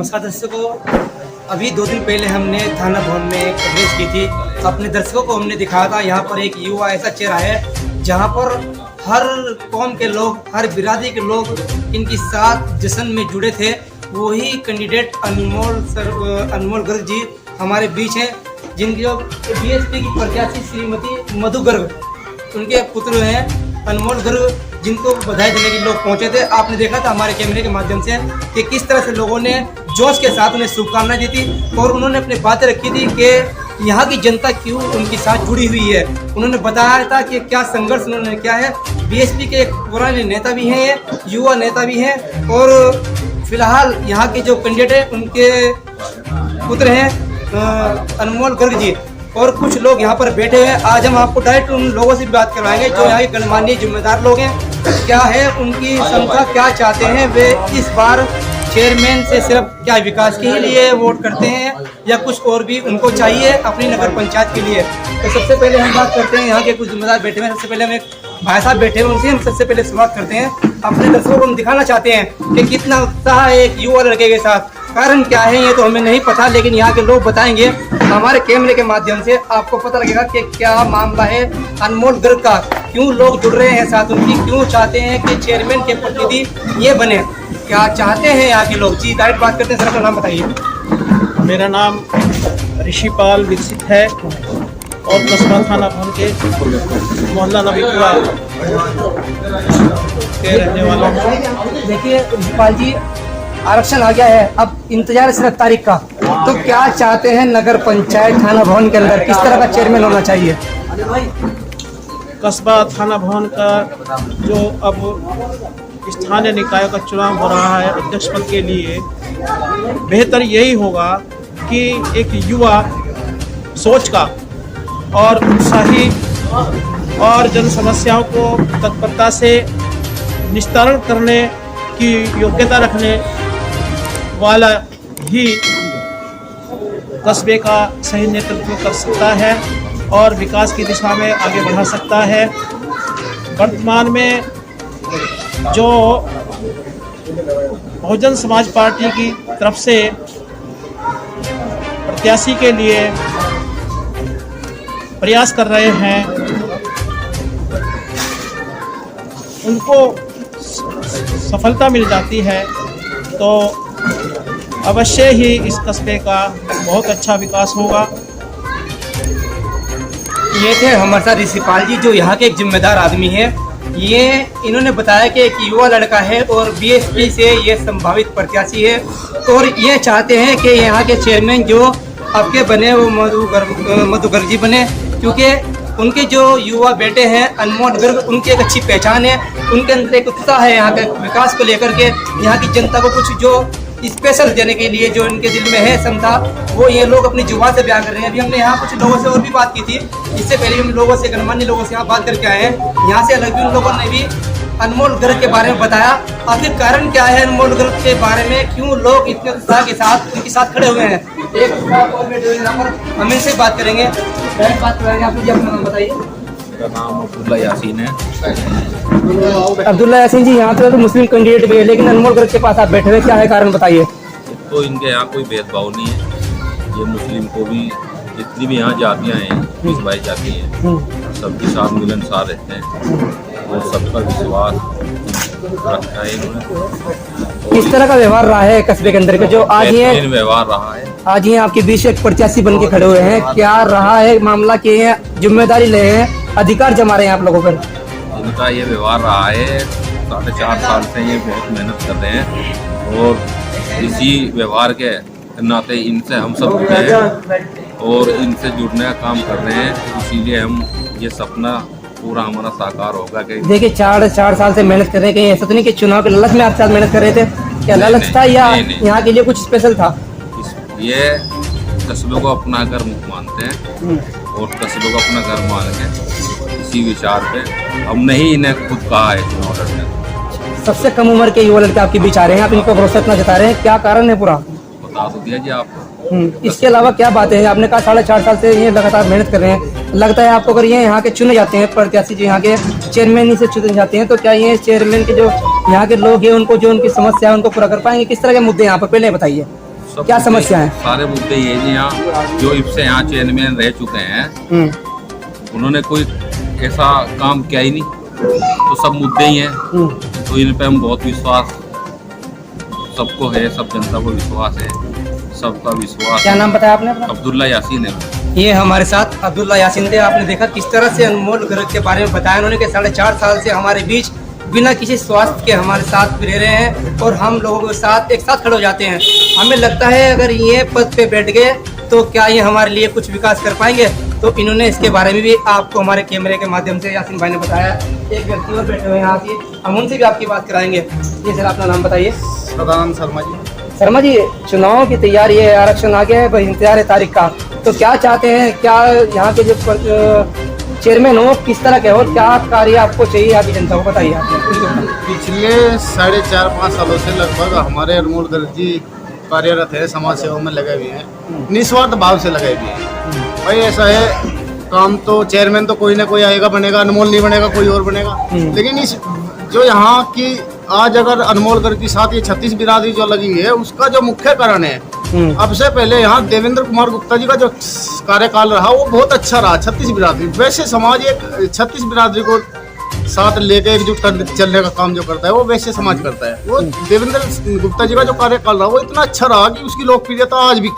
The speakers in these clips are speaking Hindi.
नमस्कार दर्शकों, अभी 2 दिन पहले हमने थाना भवन में कवरेज की थी। अपने दर्शकों को हमने दिखाया था यहाँ पर एक युवा ऐसा चेहरा है जहाँ पर हर कौम के लोग, हर बिरादरी के लोग इनके साथ जश्न में जुड़े थे। वही कैंडिडेट अनमोल गर्ग जी हमारे बीच हैं, जिनकी बीएसपी की प्रत्याशी श्रीमती मधु गर्ग, उनके पुत्र हैं अनमोल गर्ग, जिनको बधाई देने के लोग पहुंचे थे। आपने देखा था हमारे कैमरे के माध्यम से कि किस तरह से लोगों ने जोश के साथ उन्हें शुभकामनाएं दी थी और उन्होंने अपनी बातें रखी थी कि यहाँ की जनता क्यों उनके साथ जुड़ी हुई है। उन्होंने बताया था कि क्या संघर्ष उन्होंने किया है। बीएसपी के एक पुराने नेता भी हैं, ये युवा नेता भी हैं और फिलहाल यहाँ के जो कैंडिडेट है उनके पुत्र हैं अनमोल गर्ग जी और कुछ लोग यहाँ पर बैठे हुए हैं। आज हम आपको डायरेक्ट उन लोगों से भी बात करवाएंगे जो यहाँ के गणमान्य जिम्मेदार लोग हैं। क्या है उनकी संख्या, क्या चाहते हैं वे इस बार चेयरमैन से, सिर्फ क्या विकास के लिए वोट करते हैं या कुछ और भी उनको चाहिए अपनी नगर पंचायत के लिए। तो सबसे पहले हम बात करते हैं, यहाँ के कुछ जिम्मेदार बैठे हुए हैं। सबसे पहले हम एक भाई साहब बैठे हुए उनसे हम सबसे पहले शुरुआत करते हैं। अपने दर्शकों को हम दिखाना चाहते हैं कि कितना उत्साह है एक युवा लड़के के साथ। कारण क्या है ये तो हमें नहीं पता, लेकिन यहाँ के लोग बताएंगे। हमारे कैमरे के माध्यम से आपको पता लगेगा कि क्या मामला है अनमोल गर्ग का, क्यों लोग जुड़ रहे हैं साथ उनकी, क्यों चाहते हैं कि चेयरमैन के प्रतिनिधि ये बने, क्या चाहते हैं यहाँ के लोग। जी डायरेक्ट बात करते हैं, सर अपना नाम बताइए। मेरा नाम ऋषिपाल विकसित है और कस्बा थाना भवन के मोहल्ला नबीपुरा के रहने वाला हूँ। देखिए ऋषिपाल जी, आरक्षण आ गया है, अब इंतजार है सिर्फ तारीख का। तो क्या चाहते हैं नगर पंचायत थाना भवन के अंदर किस तरह का चेयरमैन होना चाहिए। कस्बा थाना भवन का जो अब स्थानीय निकायों का चुनाव हो रहा है अध्यक्ष पद के लिए, बेहतर यही होगा कि एक युवा सोच का और उत्साही और जन समस्याओं को तत्परता से निस्तारण करने की योग्यता रखने वाला ही कस्बे का सही नेतृत्व कर सकता है और विकास की दिशा में आगे बढ़ा सकता है। वर्तमान में जो बहुजन समाज पार्टी की तरफ से प्रत्याशी के लिए प्रयास कर रहे हैं, उनको सफलता मिल जाती है तो अवश्य ही इस कस्बे का बहुत अच्छा विकास होगा। ये थे हमारे साथ ऋषिपाल जी, जो यहाँ के एक जिम्मेदार आदमी है। ये इन्होंने बताया कि एक युवा लड़का है और बीएसपी से ये संभावित प्रत्याशी है और ये चाहते हैं कि यहाँ के चेयरमैन जो आपके बने वो मधु गर्ग जी बने, क्योंकि उनके जो युवा बेटे हैं अनमोल गर्ग, उनकी एक अच्छी पहचान है, उनके अंदर एक उत्साह है यहाँ के विकास को लेकर के। यहाँ की जनता को कुछ जो स्पेशल देने के लिए जो इनके दिल में है क्षमता, वो ये लोग अपनी जुबान से बयान कर रहे हैं। अभी हमने यहाँ कुछ लोगों से और भी बात की थी, इससे पहले हम लोगों से, गणमान्य लोगों से यहाँ बात करके आए हैं। यहाँ से अलग भी उन लोगों ने भी अनमोल गर्ग के बारे में बताया। आखिर कारण क्या है अनमोल गर्ग के बारे में, क्यों लोग इतने उत्साह के साथ उनके साथ खड़े हुए हैं। एक हम इनसे बात करेंगे, बात करेंगे। आप मुझे अपना नाम बताइए। मेरा नाम अब्दुल्ला यासीन है। अब्दुल्ला यासीन जी, यहाँ पे तो मुस्लिम कैंडिडेट भी है, लेकिन अनमोल गर्ग के पास आप बैठे हुए, क्या है कारण बताइए। तो इनके यहाँ कोई भेदभाव नहीं है, ये मुस्लिम को भी, जितनी भी यहाँ जातियाँ हैं, 20 22 जाति हैं, सबके साथ मिलनसार रहते हैं और सबका विश्वास रखा है इन्होंने। किस तरह का व्यवहार रहा है कस्बे के अंदर का, जो आज ये व्यवहार रहा है। आज ये आपके बीच एक प्रत्याशी बन के खड़े हुए हैं, क्या रहा है मामला कि ये जिम्मेदारी ले हैं, अधिकार जमा रहे हैं आप लोगों पर। इनका ये व्यवहार रहा है, 4.5 साल से ये बहुत मेहनत कर रहे हैं और इसी व्यवहार के नाते इनसे हम सब जुड़े हैं और इनसे जुड़ने का काम कर रहे हैं। इसीलिए हम ये सपना पूरा हमारा साकार होगा। कि देखिए 4 साल से मेहनत कर रहे हैं, कहीं ऐसा तो नहीं कि चुनाव के लालच में आप साथ मेहनत कर रहे थे, क्या लालच था या यहाँ के लिए कुछ स्पेशल था। ये कस्बे को अपना घर मानते हैं और कस्बे को अपना घर मान के इसी विचार पे हमने ही इन्हें खुद कहा है चुनाव लड़ने। सबसे कम उम्र के युवा लड़के आपके बीच आ रहे हैं, आप इनको भरोसा इतना जता रहे हैं, क्या कारण है पूरा बता तो दिया जी आपको। इसके अलावा क्या बातें हैं। आपने कहा 4.5 साल से ये लगातार मेहनत कर रहे हैं, लगता है आपको अगर ये यहाँ के चुने जाते हैं प्रत्याशी, जो यहाँ के चेयरमैन ही से चुने जाते हैं, तो क्या ये चेयरमैन के जो यहाँ के लोग हैं उनको जो उनकी समस्या है उनको पूरा कर पाएंगे। किस तरह के मुद्दे यहाँ पर पहले बताइए। सब क्या मुद्दे- समस्या है? सारे मुद्दे ये जी यहाँ जो इससे यहाँ चेयरमैन रह चुके हैं, उन्होंने कोई ऐसा काम किया ही नहीं, तो सब मुद्दे ही हैं। तो इन पे हम बहुत विश्वास सबको है, सब जनता को विश्वास है, सबका विश्वास। क्या नाम बताया आपने अपना? अब्दुल्ला यासीन है। ये हमारे साथ अब्दुल्ला यासीन थे। आपने देखा किस तरह से अनमोल गर्ग के बारे में बताया उन्होंने कि 4.5 साल से हमारे बीच बिना किसी स्वास्थ्य के हमारे साथ भी रह रहे हैं और हम लोगों के साथ एक साथ खड़े हो जाते हैं। हमें लगता है अगर ये पद पे बैठ गए तो क्या ये हमारे लिए कुछ विकास कर पाएंगे। तो इन्होंने इसके बारे में भी आपको हमारे कैमरे के माध्यम से यासीन भाई ने बताया। एक व्यक्ति और बैठे हुए हैं यहाँ से, हम उनसे भी आपकी बात कराएंगे। ये सर अपना नाम बताइए। सदानंद शर्मा जी। शर्मा जी, चुनाव की तैयारी है, आरक्षण आ गया है, बस इंतजार है तारीख का, तो क्या चाहते हैं? क्या यहाँ के जो चेयरमैन हो किस तरह के हो, क्या कार्य आपको चाहिए यहाँ की जनता को बताइए आप। पिछले 4.5-5 सालों से लगभग हमारे अनमोल गर्ग जी कार्यरत है, समाज सेवा में लगे हुए हैं, निस्वार्थ भाव से लगे हुए हैं। भाई ऐसा है, काम तो चेयरमैन तो कोई ना कोई आएगा बनेगा, अनमोल नहीं बनेगा कोई और बनेगा। लेकिन इस जो यहाँ की आज अगर अनमोल गर्ग के साथ ये 36 बिरादरी जो लगी है, उसका जो मुख्य कारण है, अब से पहले यहाँ देवेंद्र कुमार गुप्ता जी का जो कार्यकाल रहा वो बहुत अच्छा रहा। 36 बिरादरी, वैसे समाज एक 36 बिरादरी को साथ लेके एकजुट कर चलने का काम जो करता है वो वैसे समाज करता है। वो देवेंद्र गुप्ता जी का जो कार्यकाल रहा वो इतना अच्छा रहा कि उसकी लोकप्रियता आज भी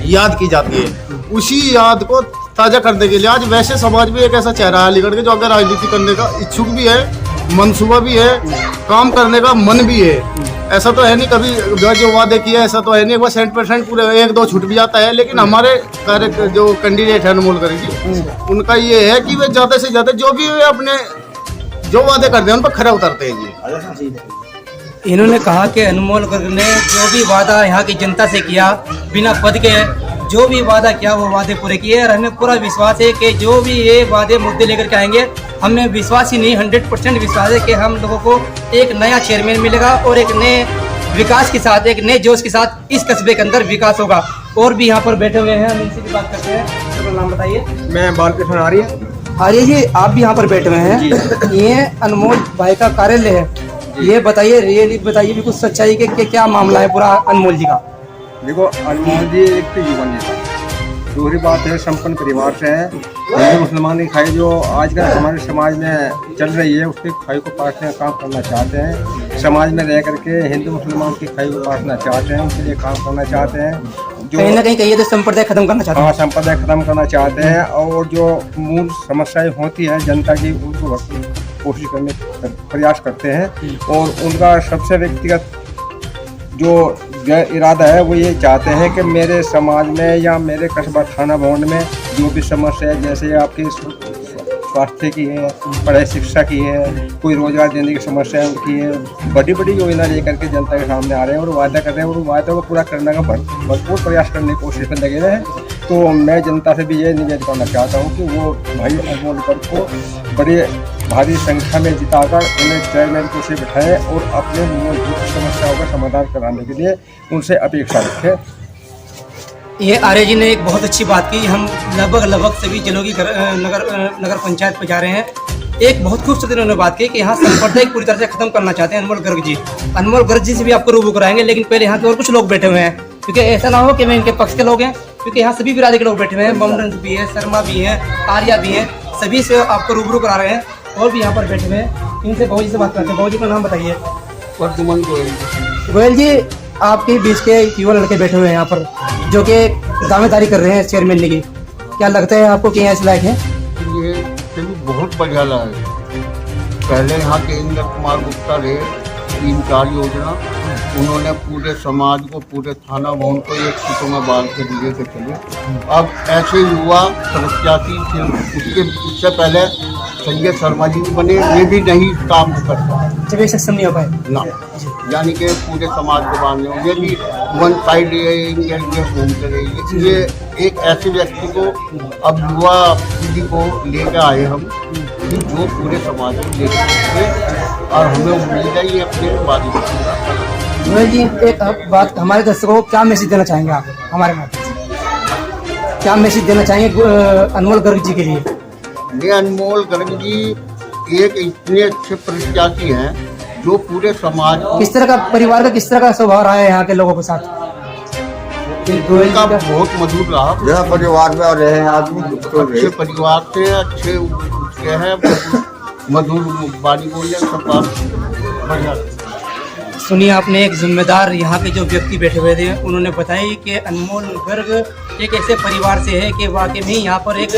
याद की जाती है। उसी याद को ताजा करने के लिए आज वैसे समाज में एक ऐसा चेहरा है अलीगढ़ के जो अगर राजनीति करने का इच्छुक भी है, मनसूबा भी है, काम करने का मन भी है। ऐसा तो है नहीं कभी जो वादे किया ऐसा तो है नहीं, वो 100% पूरे 1-2 छूट भी जाता है। लेकिन हमारे कार्य जो कैंडिडेट है अनमोल गर्ग जी, उनका ये है कि वे ज़्यादा से ज़्यादा जो भी वे अपने जो वादे करते हैं उन पर खरा उतरते हैं जी। इन्होंने कहा कि अनमोल गर्ग ने जो भी वादा यहाँ की जनता से किया, बिना पद के जो भी वादा किया वो वादे पूरे किए और हमें पूरा विश्वास है कि जो भी ये वादे मुद्दे लेकर के आएंगे, हमें विश्वास ही नहीं 100% विश्वास है कि हम लोगों को एक नया चेयरमैन मिलेगा और एक नए विकास के साथ, एक नए जोश के साथ इस कस्बे के अंदर विकास होगा। और भी यहाँ पर बैठे हुए हैं, हम इनसे भी बात करते हैं। अपना नाम बताइए। मैं बालकृष्ण आर्य जी, आप भी यहाँ पर बैठे हुए हैं, ये अनमोल भाई का कार्यालय है, ये बताइए, रियली बताइए बिल्कुल सच्चाई के क्या मामला है पूरा अनमोल जी का। देखो, अनमोल जी एक तो युवा नेता, दूसरी बात है संपन्न परिवार से है। हिंदू मुसलमान की खाई जो आजकल हमारे समाज में चल रही है उसकी खाई को पाटने का काम करना चाहते हैं। समाज में रह करके हिंदू मुसलमान की खाई को पाटना चाहते हैं, उसके लिए काम करना चाहते हैं। जो कहीं ना कहीं कहिए तो संप्रदाय खत्म करना चाहते हैं। हाँ, संप्रदाय खत्म करना चाहते हैं और जो मूल समस्याएं होती है जनता की उनको कोशिश करने प्रयास करते हैं। और उनका सबसे व्यक्तिगत जो इरादा है वो ये चाहते हैं कि मेरे समाज में या मेरे कस्बा थाना भवन में जो भी समस्या है, जैसे आपकी स्वास्थ्य की है, पढ़ाई शिक्षा की है, कोई रोजगार देने की समस्या है उनकी है, बड़ी बड़ी योजना लेकर के जनता के सामने आ रहे हैं और वादा कर रहे हैं और वादा को पूरा करने का भरपूर प्रयास करने की कोशिश में लगे हुए हैं। तो मैं जनता से भी ये निवेदन करना चाहता हूँ कि वो भाई अनमोल गर्ग को बड़े भारी संख्या में जिताकर उन्हें चेयरमैन को से बिठाएं और अपने मूलभूत समस्याओं का समाधान कराने के लिए उनसे अपेक्षा रखें। ये आर्य जी ने एक बहुत अच्छी बात की। हम लगभग सभी जिलों की नगर पंचायत पे जा रहे हैं। एक बहुत खूबसूरत उन्होंने बात की कि यहाँ संप्रदाय पूरी तरह से खत्म करना चाहते हैं अनमोल गर्ग जी। अनमोल गर्ग जी से भी आपको रूबरू कराएंगे, लेकिन पहले यहाँ के और कुछ लोग बैठे हुए हैं, क्योंकि ऐसा ना हो कि मैं इनके पक्ष के लोग हैं, क्योंकि यहाँ सभी बिरादरी के लोग बैठे हुए हैं। मोमडन भी है, शर्मा भी है, आर्या भी है, सभी से आपको रूबरू करा रहे हैं। और भी यहाँ पर बैठे हुए हैं, इनसे बाबू जी से बात करते हैं। बाबू जी का नाम बताइए। वर्धमान गोयल जी, आपके बीच के युवा लड़के बैठे हुए हैं यहाँ पर जो कि दावेदारी कर रहे हैं चेयरमैन की, क्या लगता है आपको कि यहाँ इस लायक है? ये बहुत बढ़िया लगा। पहले यहाँ के इंद्र कुमार गुप्ता रहे, 3-4 योजना उन्होंने पूरे समाज को, पूरे थाना भवन को एक सीटों में बांध के दिए थे चले। अब ऐसे युवा प्रत्याशी थे, उससे पहले संजय शर्मा जी भी बने, ये भी नहीं काम करता जब एक सक्षम नहीं हो पाए ना, यानी कि पूरे समाज को बांधने हो, ये भी वन साइड ये घूमते रहे। ये एक ऐसे व्यक्ति को अब युवा पीढ़ी को लेकर आए हम कि जो पूरे समाज को ले सकते, और हमें उम्मीद है ये अपने वादे को पूरा करें। गोयल जी, एक बात हमारे दर्शकों को क्या मैसेज देना चाहेंगे आप हमारे माध्यम से? क्या मैसेज देना चाहेंगे अनमोल गर्ग जी के लिए? ये अनमोल गर्ग जी एक इतने अच्छे प्रत्याशी हैं जो पूरे समाज को, किस तरह का परिवार का किस तरह का स्वभाव रहा है यहाँ के लोगों के साथ? उनका बहुत मजबूत रहा। जहाँ परिवार में रहे हैं आदमी तो अच्छे परिवार थे, अच्छे उसके हैं, मधुर वाणी बोले, सबका बढ़िया। सुनिए, आपने एक जिम्मेदार यहाँ के जो व्यक्ति बैठे हुए थे उन्होंने बताया कि अनमोल गर्ग एक ऐसे परिवार से है कि वाकई में यहाँ पर एक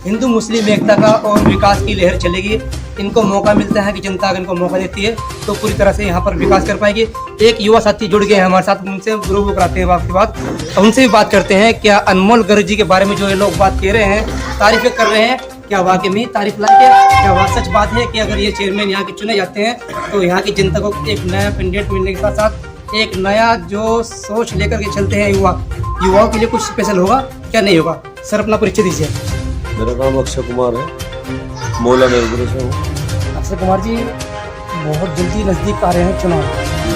हिंदू मुस्लिम एकता का और विकास की लहर चलेगी। इनको मौका मिलता है कि जनता अगर इनको मौका देती है तो पूरी तरह से यहाँ पर विकास कर पाएगी। एक युवा साथी जुड़ गए हैं हमारे साथ, उनसे रूबरू कराते हैं आपकी बात, उनसे भी बात करते हैं। क्या अनमोल गर्ग जी के बारे में जो ये लोग बात कह रहे हैं, तारीफें कर रहे हैं, क्या वाकई में तारीफ लायक है? क्या वह सच बात है कि अगर ये चेयरमैन यहाँ के चुने जाते हैं तो यहाँ की जनता को एक नया कैंडिडेट मिलने के साथ साथ एक नया जो सोच लेकर के चलते हैं युवाओं के लिए कुछ स्पेशल होगा क्या नहीं होगा? सर, अपना परिचय दीजिए। मेरा नाम अक्षय कुमार है, मौला निर्भर से हूँ। अक्षय कुमार जी, बहुत जल्दी नज़दीक आ रहे हैं चुनाव,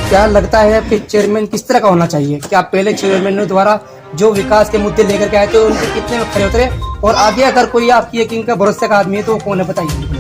क्या लगता है कि चेयरमैन किस तरह का होना चाहिए? क्या पहले चेयरमैन द्वारा जो विकास के मुद्दे लेकर के आए थे उनके कितने में खरे उतरे, और आगे अगर कोई आपकी यकीन का भरोसे का आदमी है तो कौन है, बताइए।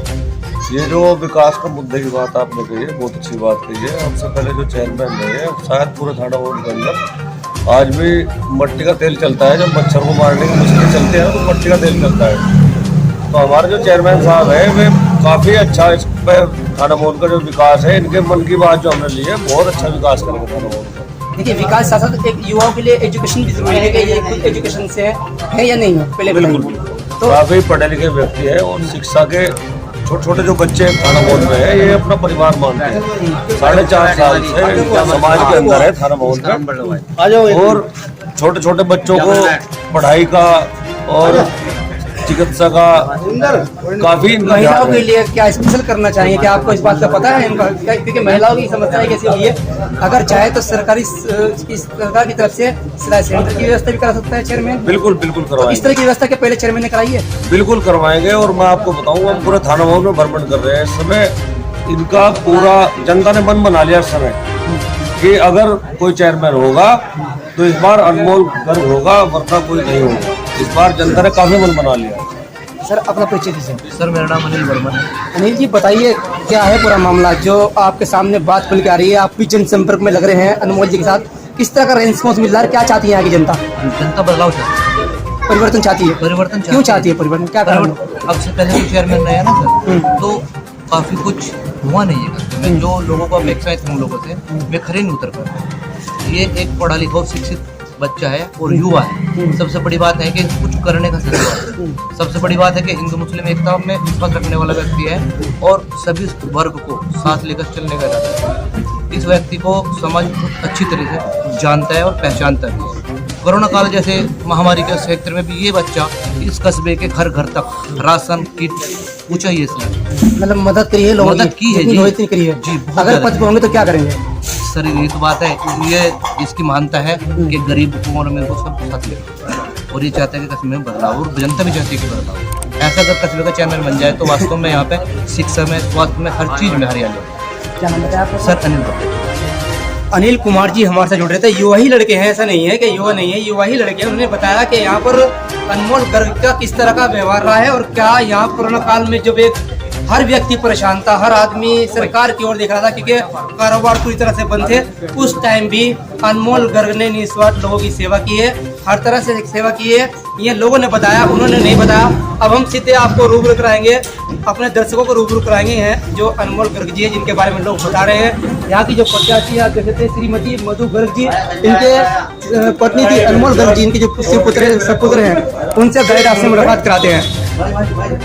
ये जो विकास का मुद्दे की बात आपने कही है, बहुत अच्छी बात कही है। हमसे पहले जो चेयरमैन रहे शायद पूरे थाना वार्ड के अंदर आज भी मट्टी का तेल चलता है। जब मच्छर को मारने की मुश्किल चलते हैं तो मट्टी का तेल चलता है। तो हमारे जो चेयरमैन साहब है वे काफ़ी अच्छा इस पर थाना वार्ड का जो विकास है, इनके मन की बात जो हमने ली है, बहुत अच्छा विकास करेंगे थाना वार्ड का। देखिए, विकास साथ साथ एक युवाओं के लिए एजुकेशन भी जरूरी है कि ये खुद एजुकेशन से है या नहीं है, पहले बिल्कुल तो काफ़ी पढ़े लिखे व्यक्ति है और शिक्षा के छोटे छोटे जो बच्चे थाना वार्ड में है ये अपना परिवार मानते हैं। 4.5 साल से समाज के अंदर है थाना वार्ड में, और छोटे छोटे बच्चों को पढ़ाई का और चिकित्सा का काफी महिलाओं के लिए क्या स्पेशल करना चाहिए? क्या आपको इस बात का पता है इनका? क्योंकि महिलाओं की समस्या कैसी हुई है, अगर चाहे तो सरकार की तरफ से सिलाई सेंटर की व्यवस्था भी करा सकता है चेयरमैन। बिल्कुल बिल्कुल करवाएंगे। इस तरह की व्यवस्था के पहले चेयरमैन ने कराई है? बिल्कुल करवाएंगे। और मैं आपको बताऊं, हम पूरे थाना भवन में भ्रमण कर रहे हैं इस समय। इनका पूरा जनता ने मन बना लिया इस समय कि अगर कोई चेयरमैन होगा तो इस बार अनमोल गर्ग होगा, वरना कोई नहीं होगा। इस बार जनता ने काफी मन बना लिया। सर, अपना परिचय दीजिए। सर, मेरा नाम अनिल वर्मा है। अनिल जी, बताइए क्या है पूरा मामला जो आपके सामने बात खुल के आ रही है? आप भी जनसंपर्क में लग रहे हैं अनमोल जी के साथ, किस तरह का रेस्पॉन्स मिल रहा है? क्या चाहती है यहाँ की जनता? जनता बदलाव चाहती है, परिवर्तन चाहती है। परिवर्तन क्यों चाहती है परिवर्तन? क्या कारण? अब से पहले जो चेयरमैन रहे ना सर, तो काफ़ी कुछ हुआ नहीं है करके में जो लोगों को अपेक्षाएं थी उन लोगों से वे खरे नहीं उतर पाए। ये एक पढ़ा लिखा और शिक्षित बच्चा है और युवा है। सबसे बड़ी बात है कि कुछ करने का जज्बा है। सबसे बड़ी बात है कि हिंदू मुस्लिम एकता में विश्वास रखने वाला व्यक्ति है और सभी वर्ग को साथ लेकर चलने का इरादा है। इस व्यक्ति को समाज अच्छी तरह से जानता है और पहचानता है। कोरोना काल जैसे महामारी के क्षेत्र में भी ये बच्चा इस कस्बे के घर घर तक राशन किट पूछा ही इसने मतलब मदद करी है, लोगों मदद की है जी। इतनी करी है जी, बहुत अगर ज़्यादा। पद पे होंगे तो क्या करेंगे? सर, ये तो बात है, ये इसकी मानता है कि गरीब हुकूमत में को सब साथ ले, और ये चाहता है कि कस्बे में बदलाव, और जनता भी चाहती है कि बदलाव। ऐसा अगर कस्बे का चैनल बन जाए तो वास्तव में यहाँ पे शिक्षा में, स्वास्थ्य में, हर चीज़ में हरियाली हो। क्या नाम बताया आपका? सर, अनिल वर्मा। अनिल कुमार जी हमारे साथ जुड़ रहे थे। युवा ही लड़के हैं, ऐसा नहीं है कि युवा नहीं है, युवा ही लड़के हैं। उन्होंने बताया कि यहाँ पर अनमोल गर्ग का किस तरह का व्यवहार रहा है और क्या यहाँ कोरोना काल में जब एक हर व्यक्ति परेशान था, हर आदमी सरकार की ओर देख रहा था क्योंकि कारोबार पूरी तरह से बंद थे, उस टाइम भी अनमोल गर्ग ने निस्वार्थ लोगों की सेवा की है, हर तरह से सेवा की है। ये लोगों ने बताया, उन्होंने नहीं बताया। अब हम सीधे आपको रूबरू कराएंगे, अपने दर्शकों को रूबरू कराएंगे हैं जो अनमोल गर्ग जी है, जिनके बारे में लोग बता रहे हैं। यहाँ की जो प्रत्याशी आप देख सकते हैं श्रीमती मधु गर्ग जी, इनके पत्नी थी अनमोल गर्ग जी, इनके जो सपुत्र हैं, उनसे गाइड आपसे मुलाकात कराते हैं।